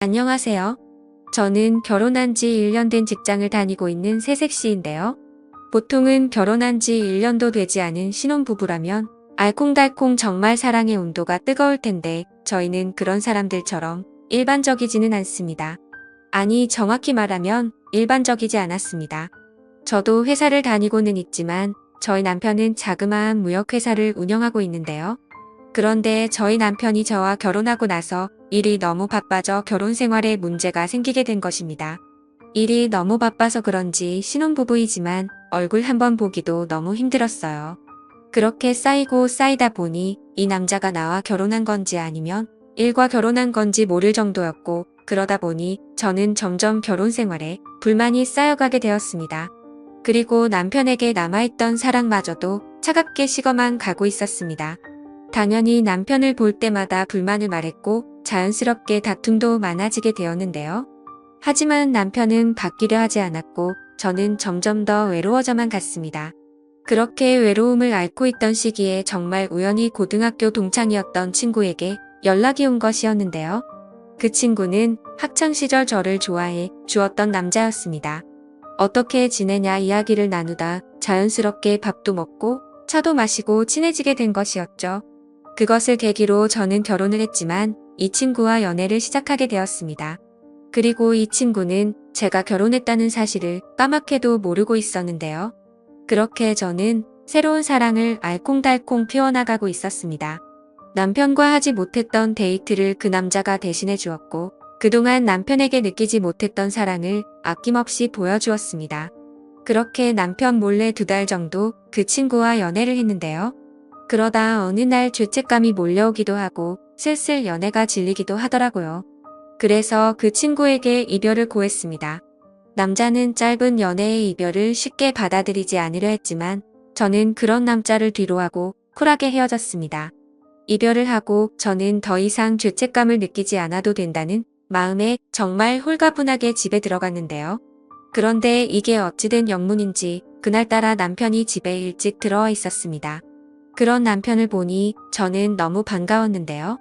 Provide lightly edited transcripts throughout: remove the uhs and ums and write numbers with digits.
안녕하세요. 저는 결혼한 지 1년 된 직장을 다니고 있는 새색시인데요. 보통은 결혼한 지 1년도 되지 않은 신혼부부라면 알콩달콩 정말 사랑의 온도가 뜨거울 텐데 저희는 그런 사람들처럼 일반적이지는 않습니다. 아니, 정확히 말하면 일반적이지 않았습니다. 저도 회사를 다니고는 있지만 저희 남편은 자그마한 무역회사를 운영하고 있는데요. 그런데 저희 남편이 저와 결혼하고 나서 일이 너무 바빠져 결혼 생활에 문제가 생기게 된 것입니다. 일이 너무 바빠서 그런지 신혼부부이지만 얼굴 한번 보기도 너무 힘들었어요. 그렇게 쌓이고 쌓이다 보니 이 남자가 나와 결혼한 건지 아니면 일과 결혼한 건지 모를 정도였고, 그러다 보니 저는 점점 결혼 생활에 불만이 쌓여가게 되었습니다. 그리고 남편에게 남아있던 사랑마저도 차갑게 식어만 가고 있었습니다. 당연히 남편을 볼 때마다 불만을 말했고 자연스럽게 다툼도 많아지게 되었는데요. 하지만 남편은 바뀌려 하지 않았고 저는 점점 더 외로워져만 갔습니다. 그렇게 외로움을 앓고 있던 시기에 정말 우연히 고등학교 동창이었던 친구에게 연락이 온 것이었는데요. 그 친구는 학창시절 저를 좋아해 주었던 남자였습니다. 어떻게 지내냐 이야기를 나누다 자연스럽게 밥도 먹고 차도 마시고 친해지게 된 것이었죠. 그것을 계기로 저는 결혼을 했지만 이 친구와 연애를 시작하게 되었습니다. 그리고 이 친구는 제가 결혼했다는 사실을 까맣게도 모르고 있었는데요. 그렇게 저는 새로운 사랑을 알콩달콩 피워나가고 있었습니다. 남편과 하지 못했던 데이트를 그 남자가 대신해 주었고, 그동안 남편에게 느끼지 못했던 사랑을 아낌없이 보여주었습니다. 그렇게 남편 몰래 2달 정도 그 친구와 연애를 했는데요. 그러다 어느 날 죄책감이 몰려오기도 하고 슬슬 연애가 질리기도 하더라고요. 그래서 그 친구에게 이별을 고했습니다. 남자는 짧은 연애의 이별을 쉽게 받아들이지 않으려 했지만 저는 그런 남자를 뒤로하고 쿨하게 헤어졌습니다. 이별을 하고 저는 더 이상 죄책감을 느끼지 않아도 된다는 마음에 정말 홀가분하게 집에 들어갔는데요. 그런데 이게 어찌된 영문인지 그날따라 남편이 집에 일찍 들어와 있었습니다. 그런 남편을 보니 저는 너무 반가웠는데요.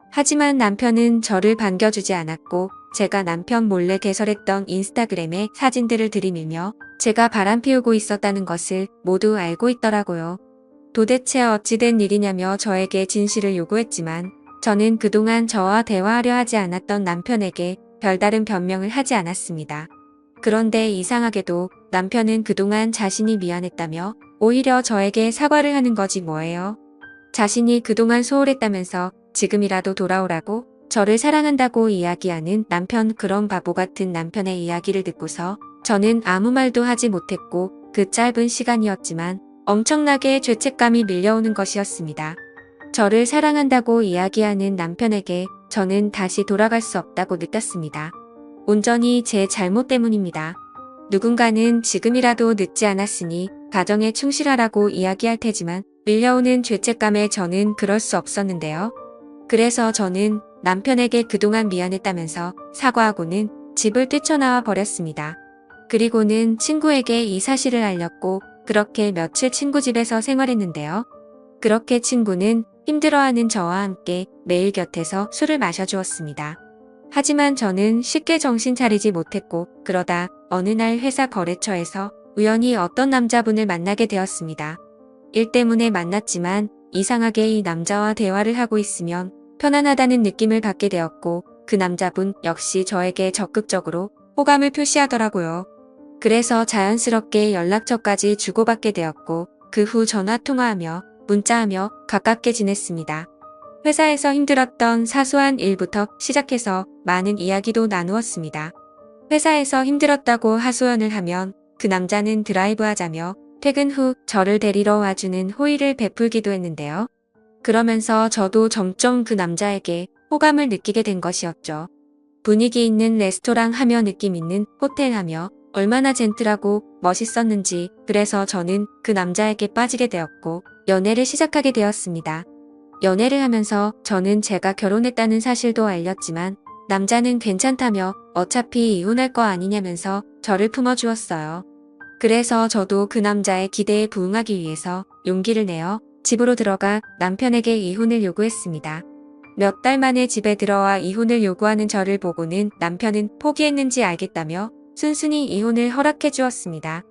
하지만 남편은 저를 반겨주지 않았고 제가 남편 몰래 개설했던 인스타그램에 사진들을 들이밀며 제가 바람피우고 있었다는 것을 모두 알고 있더라고요. 도대체 어찌된 일이냐며 저에게 진실을 요구했지만 저는 그동안 저와 대화하려 하지 않았던 남편에게 별다른 변명을 하지 않았습니다. 그런데 이상하게도 남편은 그동안 자신이 미안했다며 오히려 저에게 사과를 하는 거지 뭐예요. 자신이 그동안 소홀했다면서 지금이라도 돌아오라고 저를 사랑한다고 이야기하는 남편, 그런 바보 같은 남편의 이야기를 듣고서 저는 아무 말도 하지 못했고 그 짧은 시간이었지만 엄청나게 죄책감이 밀려오는 것이었습니다. 저를 사랑한다고 이야기하는 남편에게 저는 다시 돌아갈 수 없다고 느꼈습니다. 온전히 제 잘못 때문입니다. 누군가는 지금이라도 늦지 않았으니 가정에 충실하라고 이야기할 테지만 밀려오는 죄책감에 저는 그럴 수 없었는데요. 그래서 저는 남편에게 그동안 미안했다면서 사과하고는 집을 뛰쳐나와 버렸습니다. 그리고는 친구에게 이 사실을 알렸고 그렇게 며칠 친구 집에서 생활했는데요. 그렇게 친구는 힘들어하는 저와 함께 매일 곁에서 술을 마셔주었습니다. 하지만 저는 쉽게 정신 차리지 못했고 그러다 어느 날 회사 거래처에서 우연히 어떤 남자분을 만나게 되었습니다. 일 때문에 만났지만 이상하게 이 남자와 대화를 하고 있으면 편안하다는 느낌을 받게 되었고 그 남자분 역시 저에게 적극적으로 호감을 표시하더라고요. 그래서 자연스럽게 연락처까지 주고받게 되었고 그 후 전화통화하며 문자하며 가깝게 지냈습니다. 회사에서 힘들었던 사소한 일부터 시작해서 많은 이야기도 나누었습니다. 회사에서 힘들었다고 하소연을 하면 그 남자는 드라이브 하자며 퇴근 후 저를 데리러 와주는 호의를 베풀기도 했는데요. 그러면서 저도 점점 그 남자에게 호감을 느끼게 된 것이었죠. 분위기 있는 레스토랑 하며 느낌 있는 호텔 하며 얼마나 젠틀하고 멋있었는지, 그래서 저는 그 남자에게 빠지게 되었고 연애를 시작하게 되었습니다. 연애를 하면서 저는 제가 결혼했다는 사실도 알렸지만 남자는 괜찮다며 어차피 이혼할 거 아니냐면서 저를 품어주었어요. 그래서 저도 그 남자의 기대에 부응하기 위해서 용기를 내어 집으로 들어가 남편에게 이혼을 요구했습니다. 몇 달 만에 집에 들어와 이혼을 요구하는 저를 보고는 남편은 포기했는지 알겠다며 순순히 이혼을 허락해 주었습니다.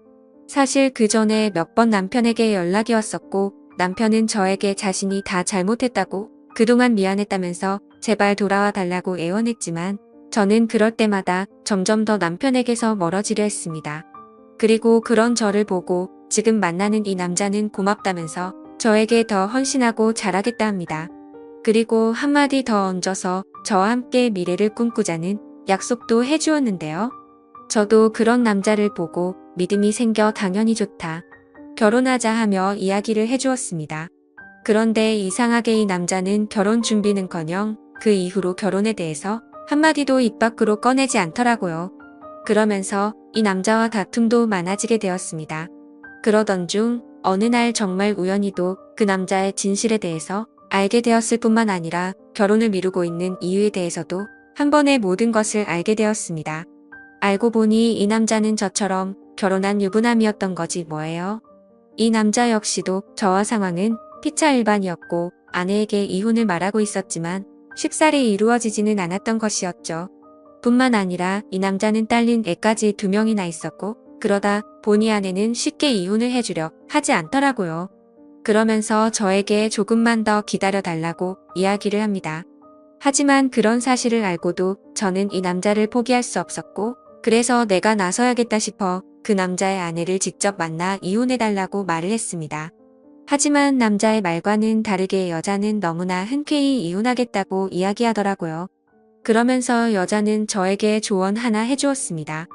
사실 그 전에 몇 번 남편에게 연락이 왔었고 남편은 저에게 자신이 다 잘못했다고 그동안 미안했다면서 제발 돌아와 달라고 애원했지만 저는 그럴 때마다 점점 더 남편에게서 멀어지려 했습니다. 그리고 그런 저를 보고 지금 만나는 이 남자는 고맙다면서 저에게 더 헌신하고 잘하겠다 합니다. 그리고 한마디 더 얹어서 저와 함께 미래를 꿈꾸자는 약속도 해주었는데요. 저도 그런 남자를 보고 믿음이 생겨 당연히 좋다. 결혼하자 하며 이야기를 해주었습니다. 그런데 이상하게 이 남자는 결혼 준비는커녕 그 이후로 결혼에 대해서 한마디도 입 밖으로 꺼내지 않더라고요. 그러면서 이 남자와 다툼도 많아지게 되었습니다. 그러던 중 어느 날 정말 우연히도 그 남자의 진실에 대해서 알게 되었을 뿐만 아니라 결혼을 미루고 있는 이유에 대해서도 한 번에 모든 것을 알게 되었습니다. 알고 보니 이 남자는 저처럼 결혼한 유부남이었던 거지 뭐예요. 이 남자 역시도 저와 상황은 피차 일반이었고 아내에게 이혼을 말하고 있었지만 쉽사리 이루어지지는 않았던 것이었죠. 뿐만 아니라 이 남자는 딸린 애까지 2명이나 있었고 그러다 보니 아내는 쉽게 이혼을 해주려 하지 않더라고요. 그러면서 저에게 조금만 더 기다려 달라고 이야기를 합니다. 하지만 그런 사실을 알고도 저는 이 남자를 포기할 수 없었고 그래서 내가 나서야겠다 싶어 그 남자의 아내를 직접 만나 이혼해달라고 말을 했습니다. 하지만 남자의 말과는 다르게 여자는 너무나 흔쾌히 이혼하겠다고 이야기하더라고요. 그러면서 여자는 저에게 조언 하나 해주었습니다.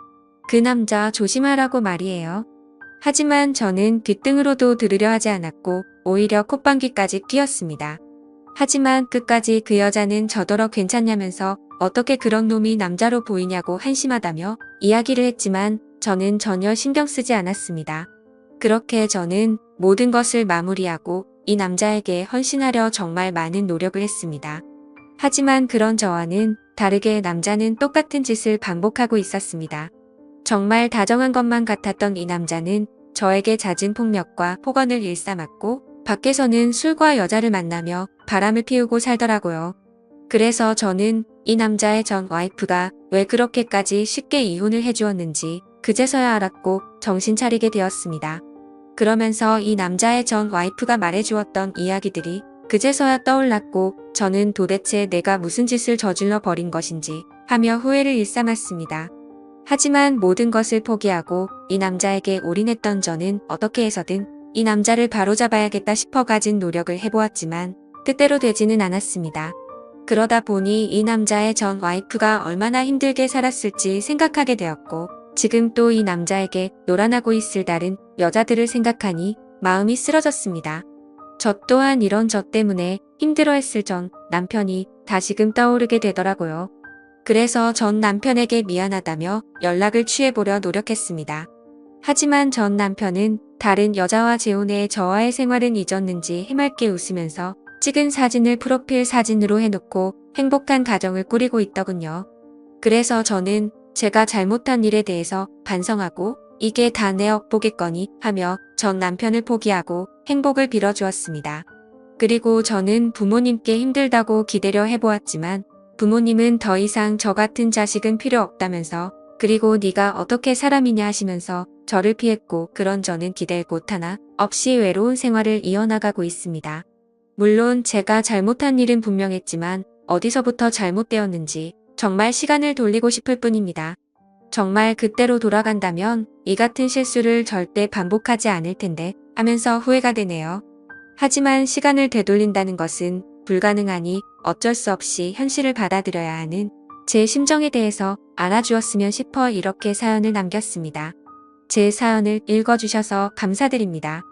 그 남자 조심하라고 말이에요. 하지만 저는 귓등으로도 들으려 하지 않았고 오히려 콧방귀까지 뀌었습니다. 하지만 끝까지 그 여자는 저더러 괜찮냐면서 어떻게 그런 놈이 남자로 보이냐고 한심하다며 이야기를 했지만 저는 전혀 신경 쓰지 않았습니다. 그렇게 저는 모든 것을 마무리하고 이 남자에게 헌신하려 정말 많은 노력을 했습니다. 하지만 그런 저와는 다르게 남자는 똑같은 짓을 반복하고 있었습니다. 정말 다정한 것만 같았던 이 남자는 저에게 잦은 폭력과 폭언을 일삼았고 밖에서는 술과 여자를 만나며 바람을 피우고 살더라고요. 그래서 저는 이 남자의 전 와이프가 왜 그렇게까지 쉽게 이혼을 해주었는지 그제서야 알았고 정신 차리게 되었습니다. 그러면서 이 남자의 전 와이프가 말해주었던 이야기들이 그제서야 떠올랐고 저는 도대체 내가 무슨 짓을 저질러 버린 것인지 하며 후회를 일삼았습니다. 하지만 모든 것을 포기하고 이 남자에게 올인했던 저는 어떻게 해서든 이 남자를 바로잡아야겠다 싶어 가진 노력을 해보았지만 뜻대로 되지는 않았습니다. 그러다 보니 이 남자의 전 와이프가 얼마나 힘들게 살았을지 생각하게 되었고 지금 또 이 남자에게 노란하고 있을 다른 여자들을 생각하니 마음이 쓰러졌습니다. 저 또한 이런 저 때문에 힘들어했을 전 남편이 다시금 떠오르게 되더라고요. 그래서 전 남편에게 미안하다며 연락을 취해보려 노력했습니다. 하지만 전 남편은 다른 여자와 재혼 해 저와의 생활은 잊었는지 해맑게 웃으면서 찍은 사진을 프로필 사진으로 해놓고 행복한 가정을 꾸리고 있더군요. 그래서 저는 제가 잘못한 일에 대해서 반성하고 이게 다 내 업보겠거니 하며 전 남편을 포기하고 행복을 빌어주었습니다. 그리고 저는 부모님께 힘들다고 기대려 해보았지만 부모님은 더 이상 저 같은 자식은 필요 없다면서 그리고 네가 어떻게 사람이냐 하시면서 저를 피했고 그런 저는 기댈 곳 하나 없이 외로운 생활을 이어나가고 있습니다. 물론 제가 잘못한 일은 분명했지만 어디서부터 잘못되었는지 정말 시간을 돌리고 싶을 뿐입니다. 정말 그때로 돌아간다면 이 같은 실수를 절대 반복하지 않을 텐데 하면서 후회가 되네요. 하지만 시간을 되돌린다는 것은 불가능하니 어쩔 수 없이 현실을 받아들여야 하는 제 심정에 대해서 알아주었으면 싶어 이렇게 사연을 남겼습니다. 제 사연을 읽어주셔서 감사드립니다.